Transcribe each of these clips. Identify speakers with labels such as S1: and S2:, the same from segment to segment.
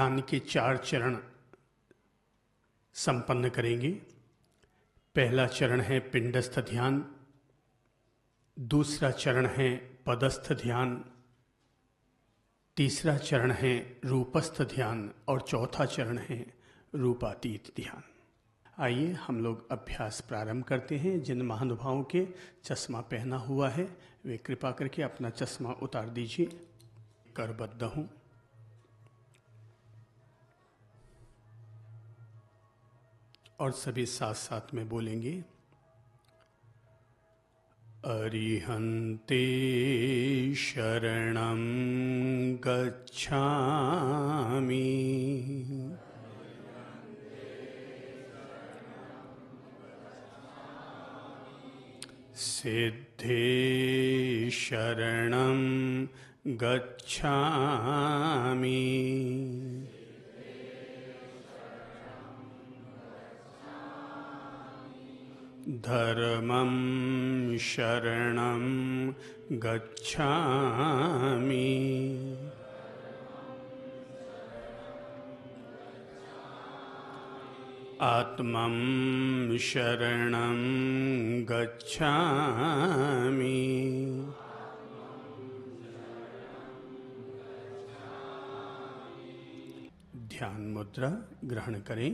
S1: ध्यान के 4 चरण संपन्न करेंगे। पहला चरण है पिंडस्थ ध्यान, दूसरा चरण है पदस्थ ध्यान, तीसरा चरण है रूपस्थ ध्यान और चौथा चरण है रूपातीत ध्यान। आइए हम लोग अभ्यास प्रारंभ करते हैं। जिन महानुभावों के चश्मा पहना हुआ है वे कृपा करके अपना चश्मा उतार दीजिए। करबद्ध हूँ। और सभी साथ साथ में बोलेंगे, अरिहन्ते शरणं गच्छामि, सिद्धे शरणं गच्छामि, धर्मं शरणं गच्छामि, आत्मं शरणं गच्छामि। ध्यान मुद्रा ग्रहण करें।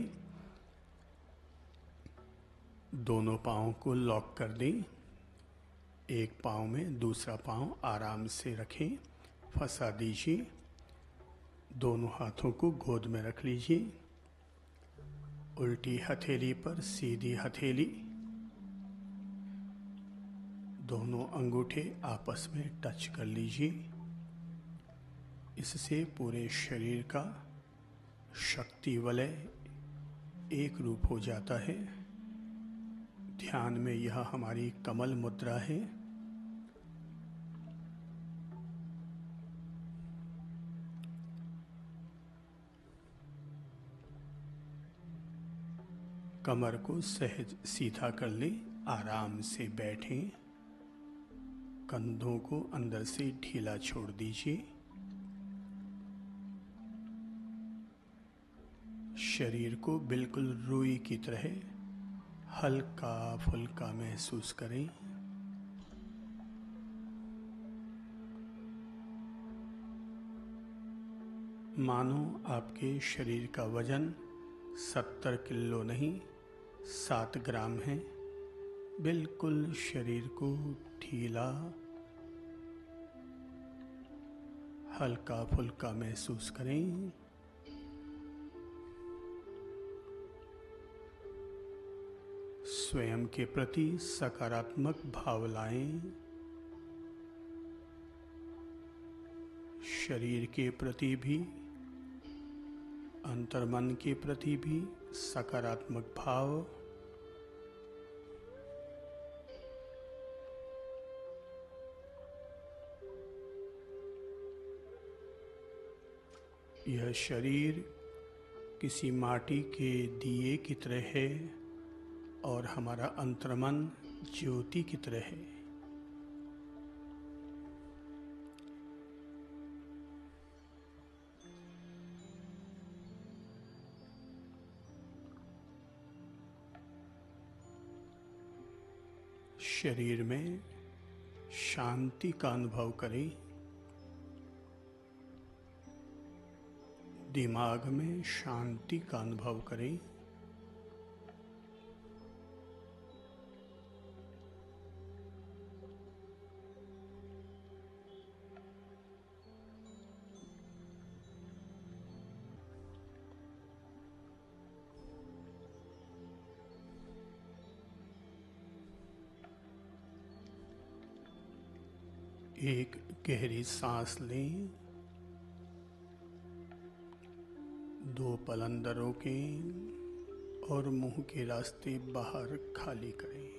S1: दोनों पाँवों को लॉक कर दें। एक पाँव में दूसरा पाँव आराम से रखें, फंसा दीजिए। दोनों हाथों को गोद में रख लीजिए। उल्टी हथेली पर सीधी हथेली, दोनों अंगूठे आपस में टच कर लीजिए। इससे पूरे शरीर का शक्ति वलय एक रूप हो जाता है। ध्यान में यह हमारी कमल मुद्रा है। कमर को सहज सीधा कर ले, आराम से बैठें। कंधों को अंदर से ढीला छोड़ दीजिए। शरीर को बिल्कुल रुई की तरह हल्का फुल्का महसूस करें। मानो आपके शरीर का वजन 70 किलो नहीं 7 ग्राम है। बिल्कुल शरीर को ढीला हल्का फुल्का महसूस करें। स्वयं के प्रति सकारात्मक भाव लाएं। शरीर के प्रति भी, अंतर्मन के प्रति भी सकारात्मक भाव। यह शरीर किसी माटी के दिए की तरह है और हमारा अंतर्मन ज्योति की तरह है। शरीर में शांति का अनुभव करें। दिमाग में शांति का अनुभव करें। एक गहरी सांस लें। 2 पल अंदर रोकें और मुंह के रास्ते बाहर खाली करें।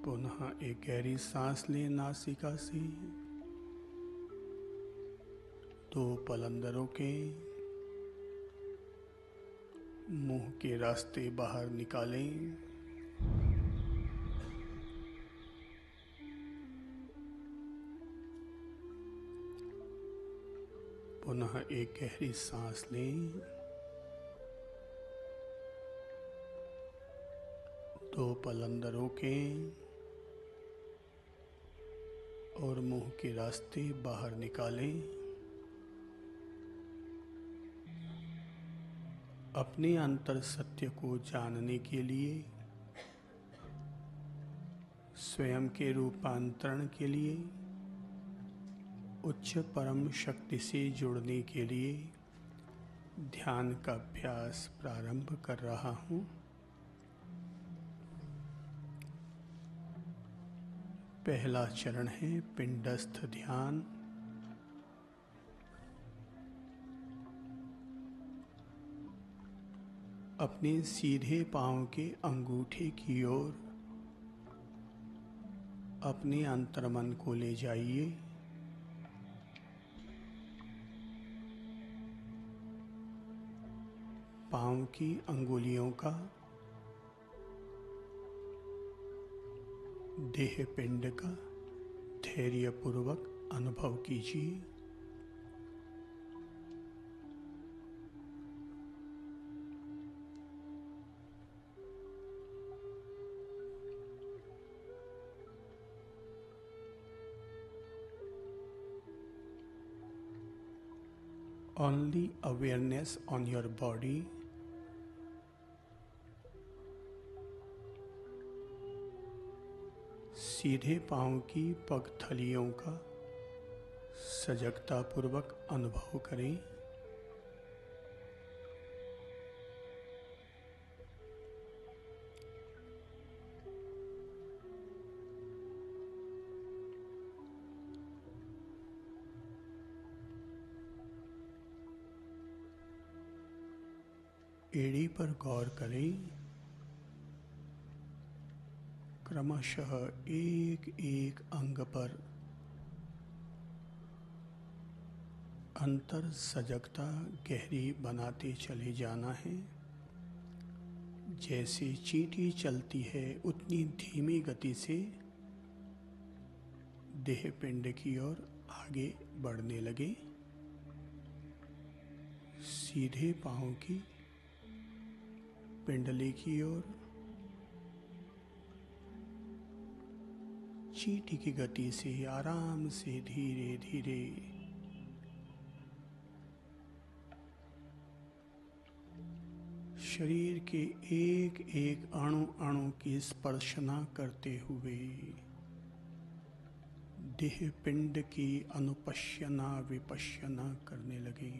S1: पुनः एक गहरी सांस लें नासिका से। 2 पल अंदर रोकें, मुंह के रास्ते बाहर निकालें। पुनः एक गहरी सांस लें। 2 पल अंदर रोकें और मुंह के रास्ते बाहर निकालें। अपने अंतर सत्य को जानने के लिए, स्वयं के रूपांतरण के लिए, उच्च परम शक्ति से जुड़ने के लिए ध्यान का अभ्यास प्रारंभ कर रहा हूँ। पहला चरण है पिंडस्थ ध्यान। अपने सीधे पांव के अंगूठे की ओर अपने अंतर्मन को ले जाइए। पांव की अंगुलियों का देह पिंड का धैर्यपूर्वक अनुभव कीजिए। Only awareness on your body. सीधे पांव की पगथलियों का सजगतापूर्वक अनुभव करें। एड़ी पर गौर करें। क्रमशः एक एक अंग पर अंतर सजगता गहरी बनाते चले जाना है। जैसे चींटी चलती है उतनी धीमी गति से देह पिंड की ओर आगे बढ़ने लगे। सीधे पांव की पिंडली की ओर चींटी की गति से आराम से धीरे धीरे शरीर के एक एक अणु अणु की स्पर्शना करते हुए देह पिंड की अनुपश्यना विपश्यना करने लगे।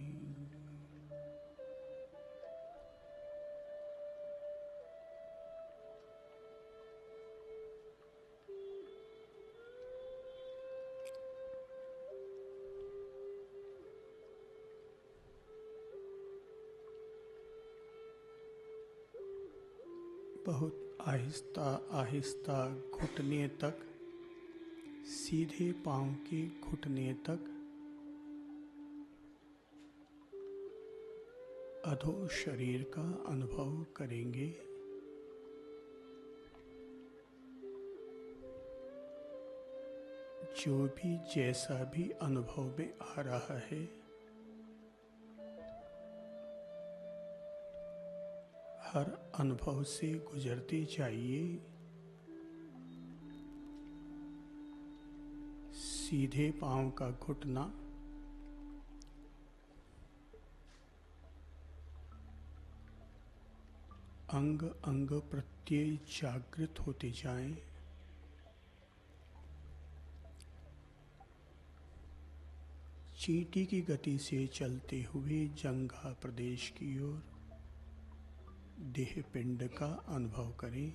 S1: बहुत आहिस्ता आहिस्ता घुटने तक, सीधे पांव के घुटने तक अधो शरीर का अनुभव करेंगे। जो भी जैसा भी अनुभव में आ रहा है, हर अनुभव से गुजरते जाइए। सीधे पांव का घुटना अंग अंग प्रत्यय जागृत होते जाएं। चींटी की गति से चलते हुए जंघा प्रदेश की ओर देह पिंड का अनुभव करें।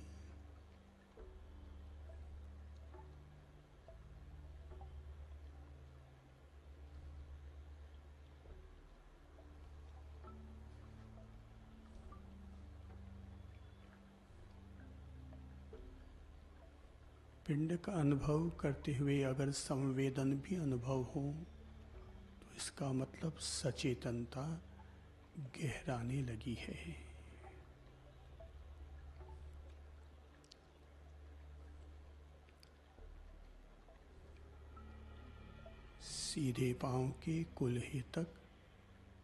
S1: पिंड का अनुभव करते हुए अगर संवेदन भी अनुभव हो तो इसका मतलब सचेतनता गहराने लगी है। सीधे पांव के कुल्हे तक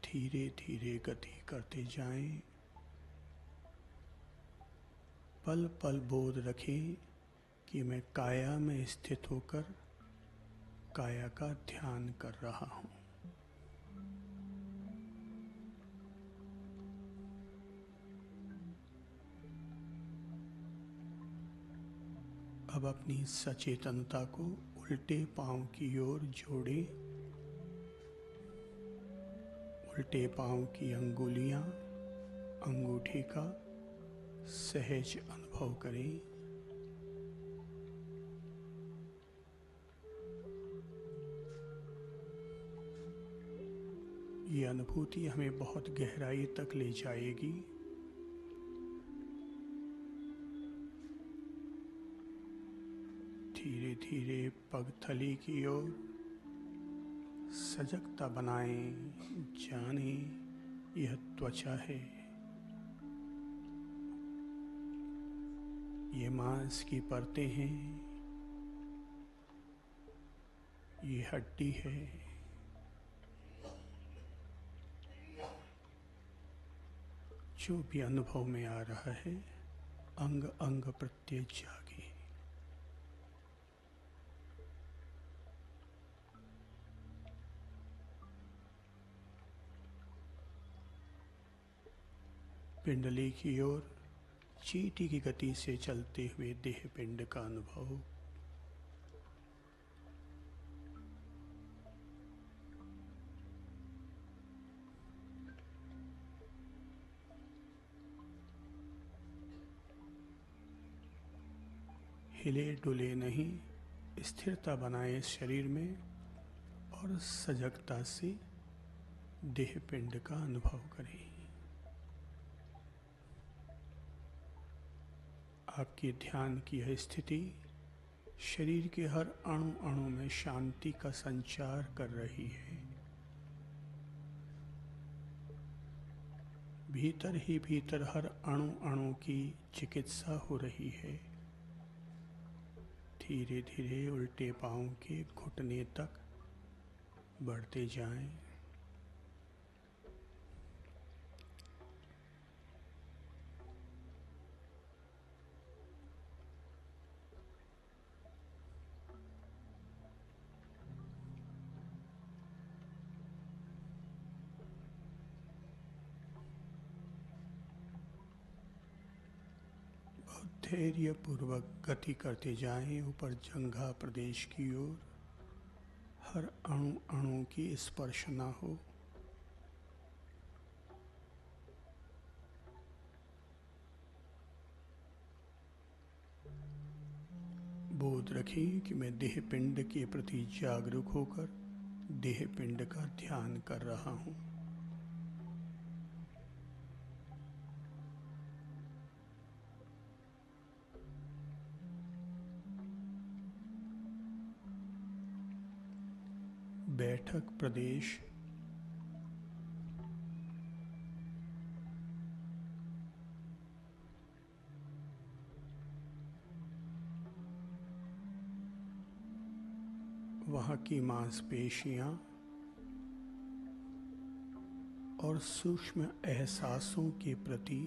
S1: धीरे धीरे गति करते जाएं। पल पल बोध रखें कि मैं काया में स्थित होकर काया का ध्यान कर रहा हूँ। अब अपनी सचेतनता को उल्टे पांव की ओर जोड़ें। उल्टे पांव की अंगुलियां, अंगूठे का सहज अनुभव करें। ये अनुभूति हमें बहुत गहराई तक ले जाएगी। धीरे धीरे पगथली की ओर सजगता बनाएं। जाने यह त्वचा है, ये मांस की परतें हैं, ये हड्डी है। जो भी अनुभव में आ रहा है, अंग अंग प्रत्येक जागे। पिंडली की ओर चींटी की गति से चलते हुए देह पिंड का अनुभव। हिले डुले नहीं, स्थिरता बनाए शरीर में और सजगता से देह पिंड का अनुभव करें। आपके ध्यान की यह स्थिति शरीर के हर अणु अणु में शांति का संचार कर रही है। भीतर ही भीतर हर अणु अणु की चिकित्सा हो रही है। धीरे धीरे उल्टे पांव के घुटने तक बढ़ते जाएं। धैर्य पूर्वक गति करते जाएं ऊपर जंघा प्रदेश की ओर। हर अणु अणु की स्पर्श ना हो। बोध रखें कि मैं देह पिंड के प्रति जागरूक होकर देह पिंड का ध्यान कर रहा हूँ। बैठक प्रदेश वहाँ की मांसपेशियाँ और सूक्ष्म एहसासों के प्रति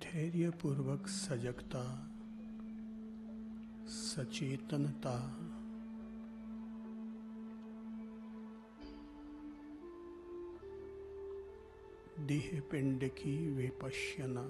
S1: धैर्यपूर्वक सजगता, सचेतनता, देह पिंड की विपश्यना।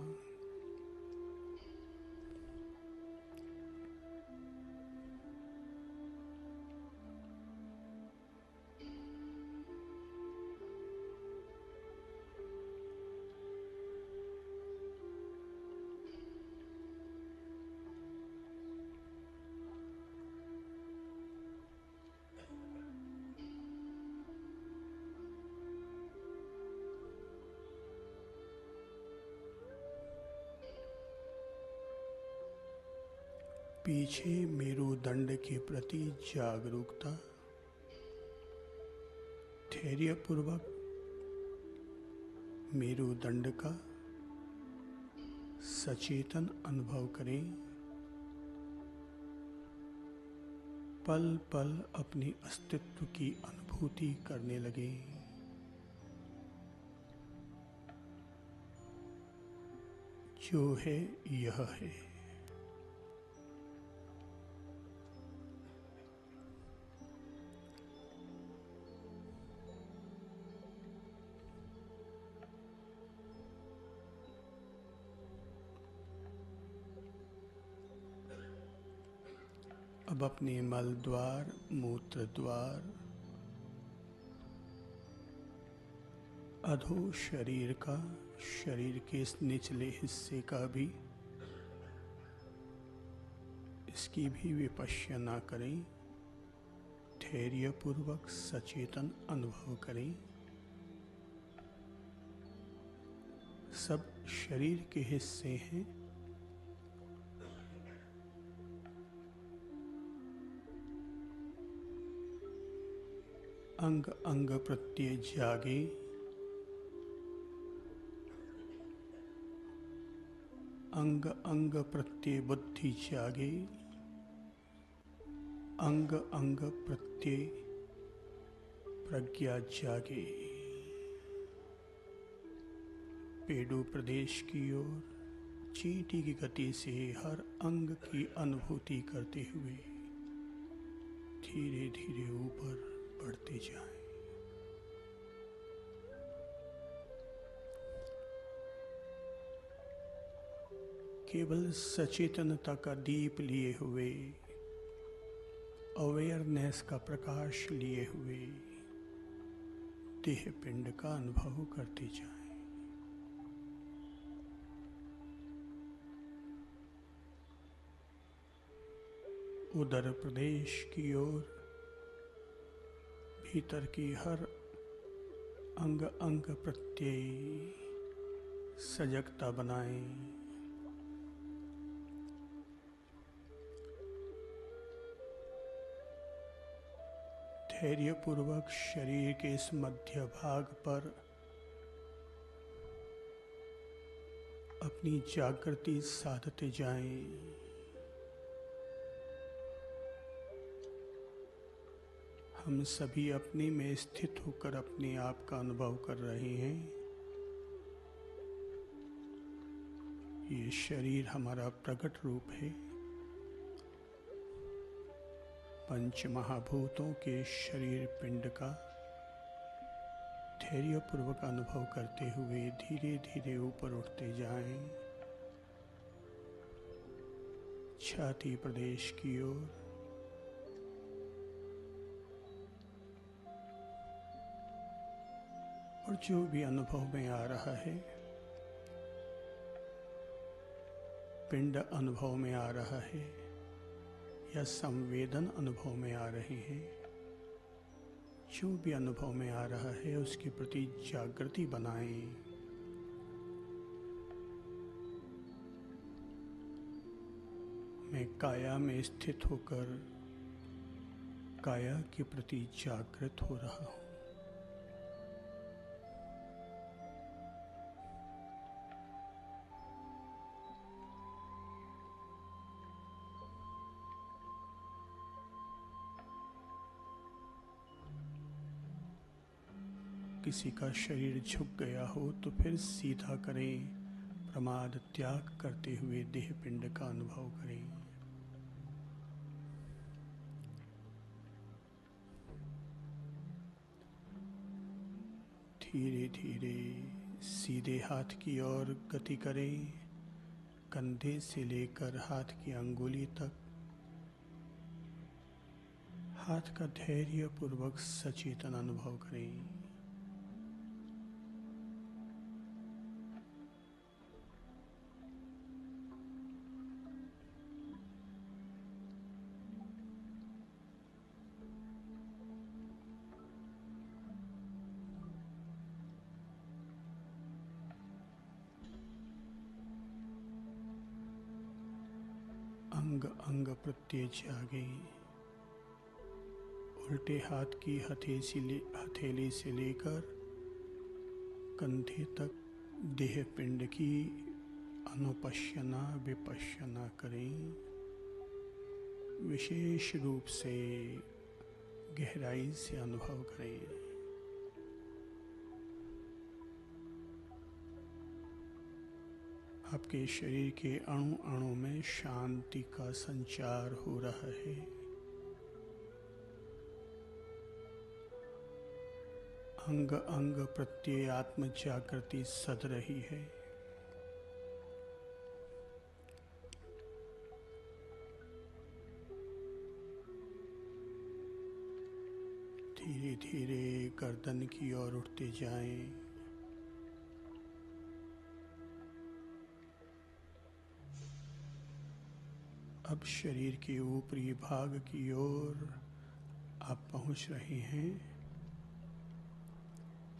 S1: पीछे मेरुदंड के प्रति जागरूकता, धैर्यपूर्वक मेरुदंड का सचेतन अनुभव करें। पल पल अपने अस्तित्व की अनुभूति करने लगे। जो है यह है। अब अपने मल द्वार, मूत्र द्वार, अधो शरीर का, शरीर के इस निचले हिस्से का भी, इसकी भी विपश्यना करें। धैर्यपूर्वक सचेतन अनुभव करें। सब शरीर के हिस्से हैं। अंग अंग प्रत्यय जागे। अंग अंग प्रत्यय बुद्धि जागे। अंग अंग प्रत्यय प्रज्ञा जागे। पेडू प्रदेश की ओर चींटी की गति से हर अंग की अनुभूति करते हुए धीरे धीरे ऊपर बढ़ते जाएं। केवल सचेतनता का दीप लिए हुए, अवेयरनेस का प्रकाश लिए हुए देह पिंड का अनुभव करते जाएं। उदर प्रदेश की ओर भीतर की हर अंग अंग प्रत्यय सजगता बनाएं। धैर्यपूर्वक शरीर के इस मध्य भाग पर अपनी जागृति साधते जाएं। हम सभी अपने में स्थित होकर अपने आप का अनुभव कर रहे हैं। ये शरीर हमारा प्रकट रूप है। पंच महाभूतों के शरीर पिंड का धैर्यपूर्वक अनुभव करते हुए धीरे धीरे ऊपर उठते जाएं। छाती प्रदेश की ओर और जो भी अनुभव में आ रहा है, पिंड अनुभव में आ रहा है या संवेदन अनुभव में आ रहे हैं, जो भी अनुभव में आ रहा है उसके प्रति जागृति बनाएं। मैं काया में स्थित होकर काया के प्रति जागृत हो रहा हूँ। किसी का शरीर झुक गया हो तो फिर सीधा करें। प्रमाद त्याग करते हुए देह पिंड का अनुभव करें। धीरे धीरे सीधे हाथ की ओर गति करें। कंधे से लेकर हाथ की अंगुली तक हाथ का धैर्यपूर्वक सचेतन अनुभव करें। अंग अंग प्रत्यय जागे। उल्टे हाथ की हथेली से लेकर कंधे तक देह पिंड की अनुपश्यना विपश्यना करें। विशेष रूप से गहराई से अनुभव करें। आपके शरीर के अणु अणु में शांति का संचार हो रहा है। अंग अंग प्रत्यय आत्म जागृति सद रही है। धीरे धीरे गर्दन की ओर उठते जाएं। अब शरीर के ऊपरी भाग की ओर आप पहुंच रहे हैं।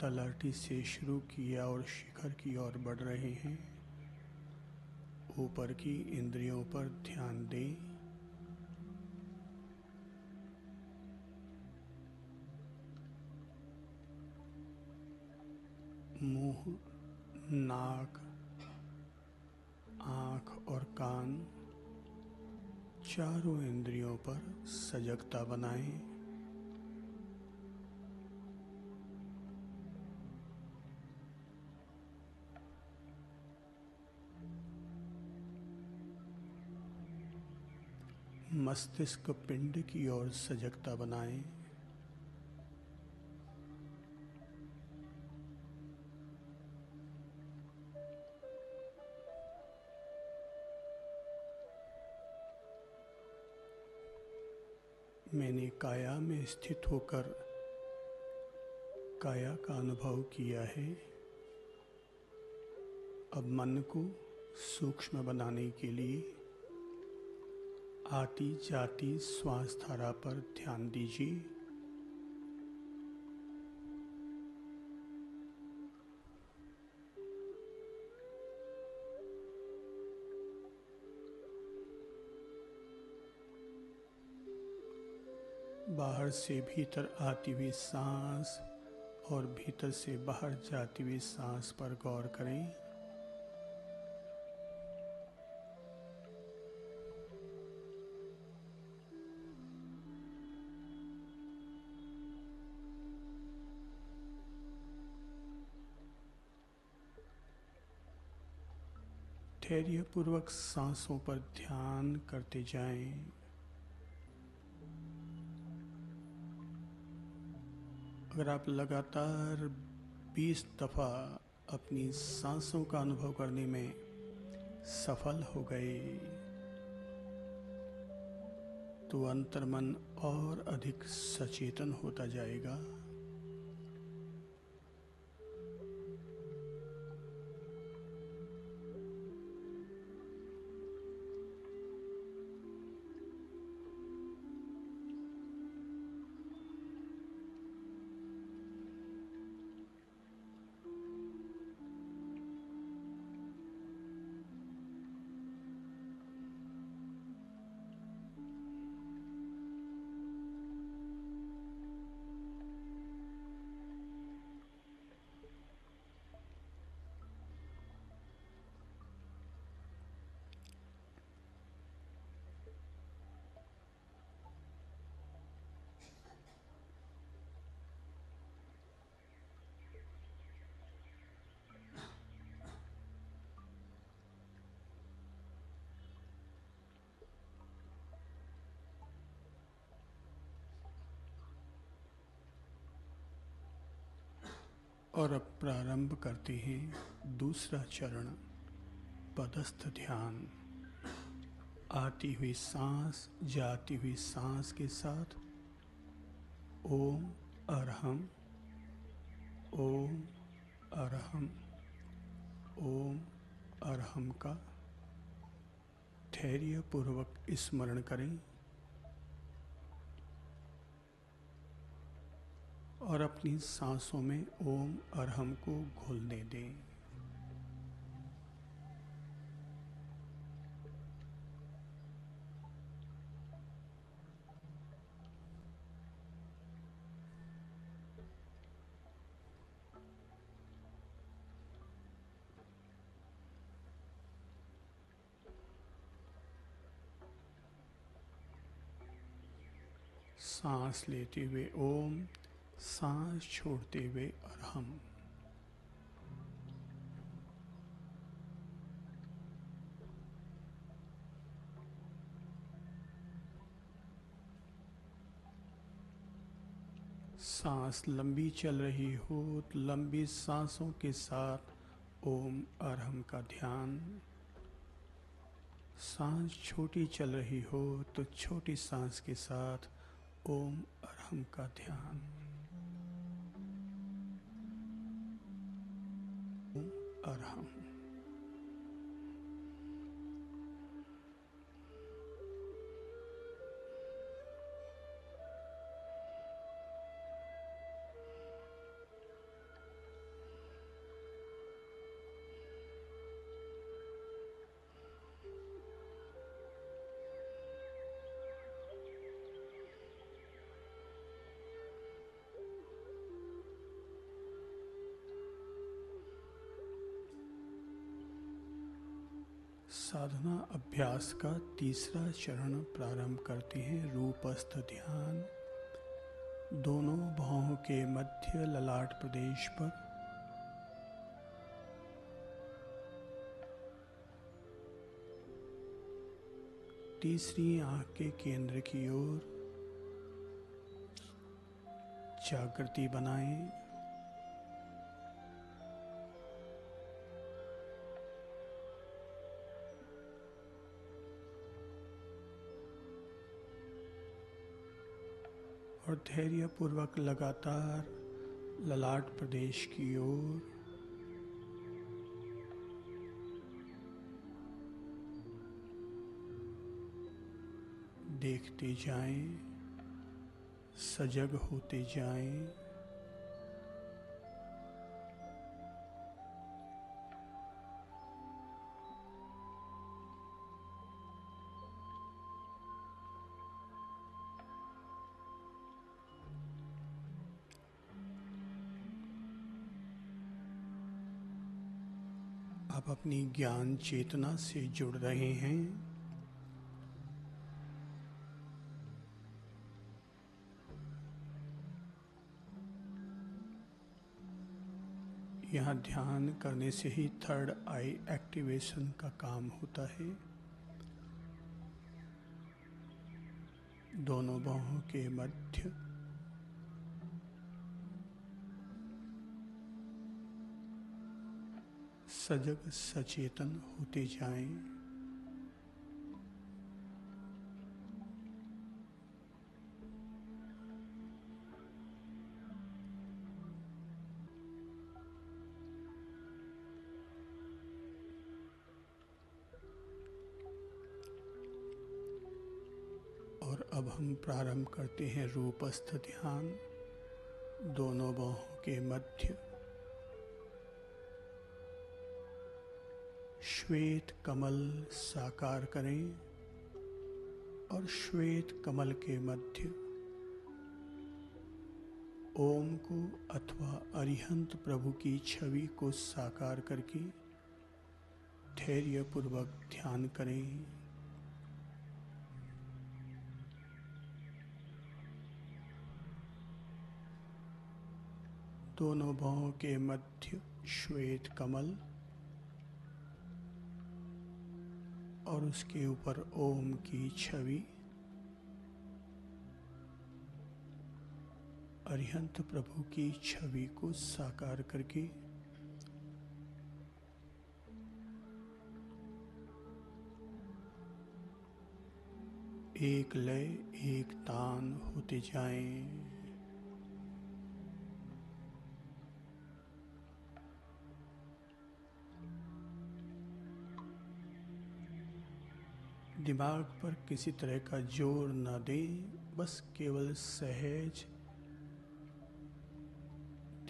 S1: तलहटी से शुरू किया और शिखर की ओर बढ़ रहे हैं। ऊपर की इंद्रियों पर ध्यान दें। मुंह, नाक, आँख और कान, चारों इंद्रियों पर सजगता बनाएं। मस्तिष्क पिंड की ओर सजगता बनाएं। मैंने काया में स्थित होकर काया का अनुभव किया है। अब मन को सूक्ष्म बनाने के लिए आती जाती श्वास धारा पर ध्यान दीजिए। बाहर से भीतर आती हुई सांस और भीतर से बाहर जाती हुई सांस पर गौर करें। धैर्यपूर्वक सांसों पर ध्यान करते जाएं। अगर आप लगातार 20 दफ़ा अपनी सांसों का अनुभव करने में सफल हो गए तो अंतर्मन और अधिक सचेतन होता जाएगा। और अब प्रारंभ करते हैं दूसरा चरण, पदस्थ ध्यान। आती हुई सांस, जाती हुई सांस के साथ ओम अरहम, ओम अरहम, ओम अरहम का धैर्यपूर्वक स्मरण करें और अपनी सांसों में ओम अरहम को घुलने दें। सांस लेते हुए ओम, सांस छोड़ते हुए अरहम। सांस लंबी चल रही हो तो लंबी सांसों के साथ ओम अरहम का ध्यान। सांस छोटी चल रही हो तो छोटी सांस के साथ ओम अरहम का ध्यान। ओम अरहम। साधना अभ्यास का तीसरा चरण प्रारंभ करते हैं। रूपस्थ ध्यान। दोनों भौहों के मध्य ललाट प्रदेश पर तीसरी आंख के केंद्र की ओर जागृति बनाएं। और धैर्यपूर्वक लगातार ललाट प्रदेश की ओर देखते जाएं, सजग होते जाएं। आप अपनी ज्ञान चेतना से जुड़ रहे हैं। यहाँ ध्यान करने से ही थर्ड आई एक्टिवेशन का काम होता है। दोनों बाहों के मध्य सजग सचेतन होते जाएं। और अब हम प्रारंभ करते हैं रूपस्थ ध्यान। दोनों बाहों के मध्य श्वेत कमल साकार करें और श्वेत कमल के मध्य ओम को अथवा अरिहंत प्रभु की छवि को साकार करके धैर्यपूर्वक ध्यान करें। दोनों बाहों के मध्य श्वेत कमल और उसके ऊपर ओम की छवि। अरिहंत प्रभु की छवि को साकार करके एक लय एक तान होते जाएं। दिमाग पर किसी तरह का जोर न दें, बस केवल सहज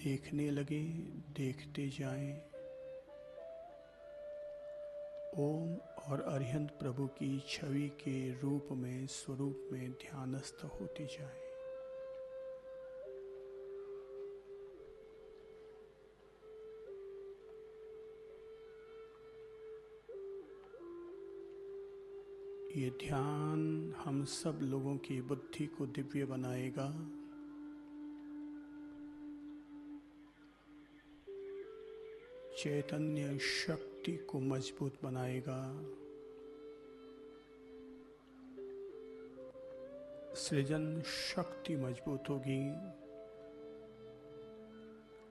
S1: देखने लगे, देखते जाएं। ओम और अरिहंत प्रभु की छवि के रूप में, स्वरूप में ध्यानस्थ होते जाएं। ये ध्यान हम सब लोगों की बुद्धि को दिव्य बनाएगा, चैतन्य शक्ति को मजबूत बनाएगा, सृजन शक्ति मजबूत होगी।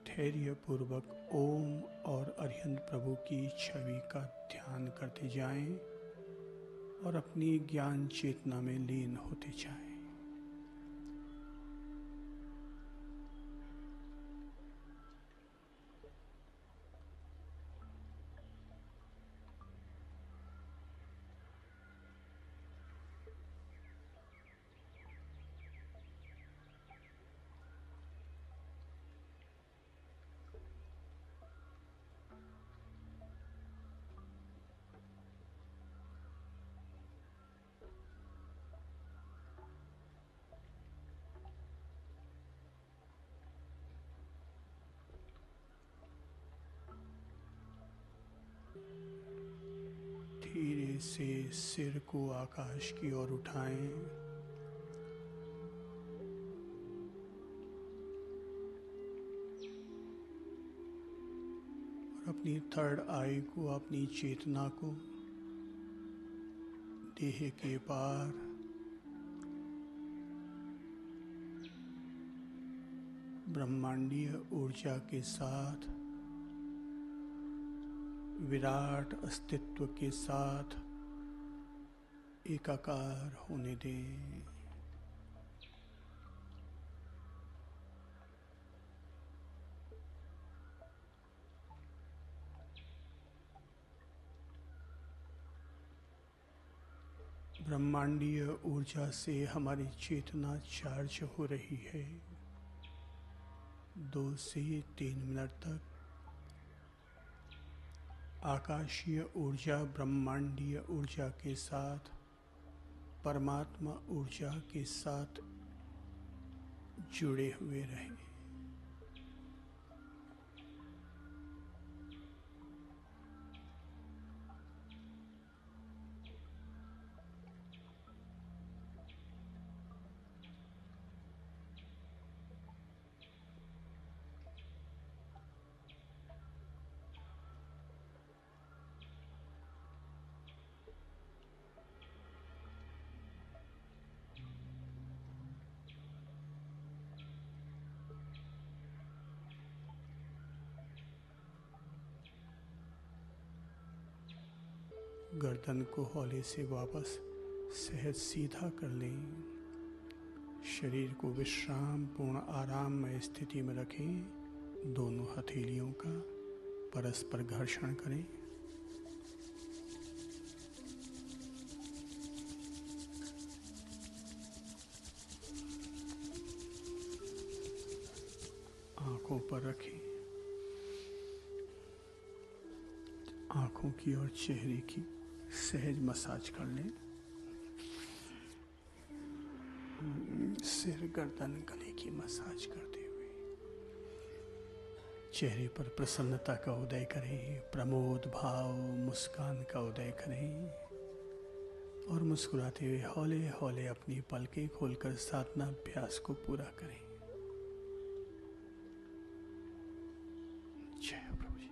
S1: धैर्यपूर्वक ओम और अरिहंत प्रभु की छवि का ध्यान करते जाएं और अपनी ज्ञान चेतना में लीन होते जाएं। धीरे से सिर को आकाश की ओर उठाएं और अपनी थर्ड आई को, अपनी चेतना को देह के पार ब्रह्मांडीय ऊर्जा के साथ, विराट अस्तित्व के साथ एकाकार होने दें। ब्रह्मांडीय ऊर्जा से हमारी चेतना चार्ज हो रही है। 2 से 3 मिनट तक आकाशीय ऊर्जा ब्रह्मांडीय ऊर्जा के साथ, परमात्मा ऊर्जा के साथ जुड़े हुए रहें। गर्दन को हौले से वापस सहज सीधा कर लें। शरीर को विश्राम पूर्ण आराममय स्थिति में रखें। दोनों हथेलियों का परस्पर घर्षण करें। आंखों पर रखें। आंखों की और चेहरे की सहज मसाज कर लें। सिर, गर्दन, गले की मसाज करते हुए चेहरे पर प्रसन्नता का उदय करें। प्रमोद भाव, मुस्कान का उदय करें और मुस्कुराते हुए हौले हौले अपनी पलकें खोलकर साधना अभ्यास को पूरा करें। जय प्रभु जी।